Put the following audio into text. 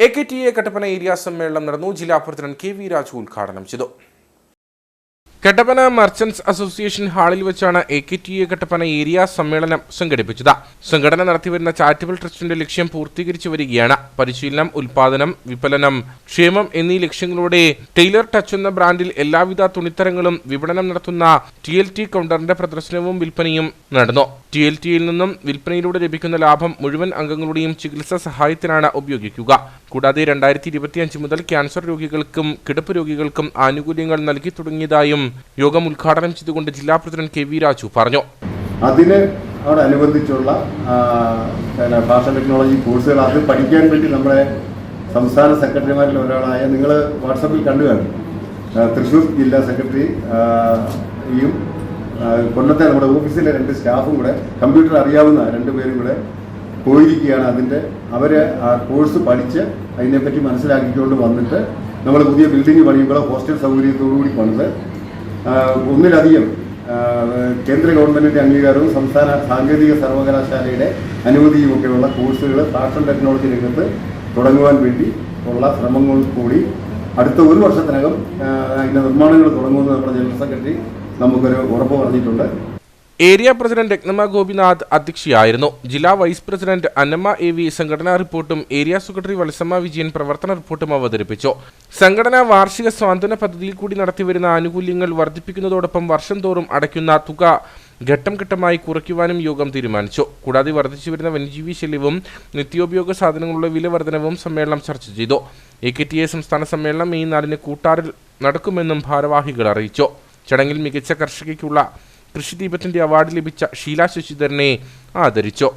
AKTA Kattappana area സമ്മേളനം നടന്നു. ജില്ലാ പ്രസിഡന്റ് KV രാജു ഉദ്ഘാടനം ചെയ്തു. കട്ടപ്പന മർച്ചന്റ്സ് അസോസിയേഷൻ ഹാളിൽ വെച്ചാണ് AKTA കട്ടപ്പന ഏരിയ സമ്മേളനം സംഘടിപ്പിച്ചത്. സംഘടന നടത്തിവരുന്ന ചാരിറ്റബിൾ ട്രസ്റ്റിന്റെ ലക്ഷ്യം പൂർത്തീകരിച്ചു വരികയാണ്. പരിശീലനം, ഉൽപാദനം, വിപണനം, ക്ഷേമം എന്നീ ലക്ഷ്യങ്ങളോടെ ടൈലർ ടച്ച് എന്ന ബ്രാൻഡിൽ എല്ലാവിധ തുണിത്തരങ്ങളും വിപണനം നടത്തുന്ന TLT കൗണ്ടറിന്റെ പ്രദർശനവും വിൽപ്പനയും നടന്നു. TLTയിൽ നിന്നും വിൽപ്പനയിലൂടെ ലഭിക്കുന്ന ലാഭം മുഴുവൻ അംഗങ്ങളുടെയും ചികിത്സാ സഹായത്തിനാണ് ഉപയോഗിക്കുക. കൂടാതെ 2025 മുതൽ ക്യാൻസർ രോഗികൾക്കും കിടപ്പ് രോഗികൾക്കും ആനുകൂല്യങ്ങൾ നൽകി തുടങ്ങിയതായും യോഗം ഉദ്ഘാടനം ചെയ്തുകൊണ്ട് ജില്ലാ പ്രസിഡന്റ് KV രാജു പറഞ്ഞു. അതിനോടനുബന്ധിച്ചുള്ള ഫാഷൻ ടെക്നോളജി കോഴ്സുകൾ അത് പഠിക്കാൻ വേണ്ടി നമ്മുടെ സംസ്ഥാന സെക്രട്ടറിമാരിൽ ഒരാളായ നിങ്ങൾ വാട്സപ്പിൽ കണ്ടുകാണും. തൃശ്ശൂർ ജില്ലാ സെക്രട്ടറിയും കൊല്ലത്തെ നമ്മുടെ ഓഫീസിലെ 2 സ്റ്റാഫും കൂടെ കമ്പ്യൂട്ടർ അറിയാവുന്ന 2 പേരും കൂടെ പോയിരിക്കുകയാണ്. അവർ ആ കോഴ്സ് പഠിച്ച് അതിനെപ്പറ്റി മനസ്സിലാക്കിക്കൊണ്ട് വന്നിട്ട് നമ്മൾ പുതിയ ബിൽഡിംഗ് പണിയുമ്പോൾ ഹോസ്റ്റൽ സൗകര്യത്തോടുകൂടി പണിത് ഒന്നിലധികം കേന്ദ്ര ഗവൺമെൻറ്റിൻ്റെ അംഗീകാരവും സംസ്ഥാന സാങ്കേതിക സർവകലാശാലയുടെ അനുമതിയുമൊക്കെയുള്ള കോഴ്സുകൾ ഫാഷൻ ടെക്നോളജി രംഗത്ത് തുടങ്ങുവാൻ വേണ്ടി ഉള്ള ശ്രമങ്ങൾ കൂടി അടുത്ത 1 വർഷത്തിനകം അതിൻ്റെ നിർമ്മാണങ്ങൾ തുടങ്ങുമെന്ന് നമ്മുടെ ജനറൽ സെക്രട്ടറി നമുക്കൊരു ഉറപ്പ് പറഞ്ഞിട്ടുണ്ട്. ഏരിയ പ്രസിഡന്റ് രത്നമ്മ ഗോപിനാഥ് അധ്യക്ഷയായിരുന്നു. ജില്ലാ വൈസ് പ്രസിഡന്റ് അന്നമ്മ AV സംഘടനാ റിപ്പോർട്ടും ഏരിയ സെക്രട്ടറി വത്സമ്മ വിജയൻ പ്രവർത്തന റിപ്പോർട്ടും അവതരിപ്പിച്ചു. സംഘടനാ വാർഷിക സ്വാന്തന പദ്ധതിയിൽ കൂടി നടത്തിവരുന്ന ആനുകൂല്യങ്ങൾ വർദ്ധിപ്പിക്കുന്നതോടൊപ്പം വർഷം തോറും അടയ്ക്കുന്ന തുക ഘട്ടം ഘട്ടമായി കുറയ്ക്കുവാനും യോഗം തീരുമാനിച്ചു. കൂടാതെ വർദ്ധിച്ചുവരുന്ന വന്യജീവി ശല്യവും നിത്യോപയോഗ സാധനങ്ങളുടെ വില വർധനവും സമ്മേളനം ചർച്ച ചെയ്തു. AKTA സംസ്ഥാന സമ്മേളനം മെയ് 4 കൂട്ടാറിൽ നടക്കുമെന്നും ഭാരവാഹികൾ അറിയിച്ചു. ചടങ്ങിൽ മികച്ച കർഷകയ്ക്കുള്ള കൃഷിദീപത്തിന്റെ അവാർഡ് ലഭിച്ച ഷീല ശശിധരനെ ആദരിച്ചു.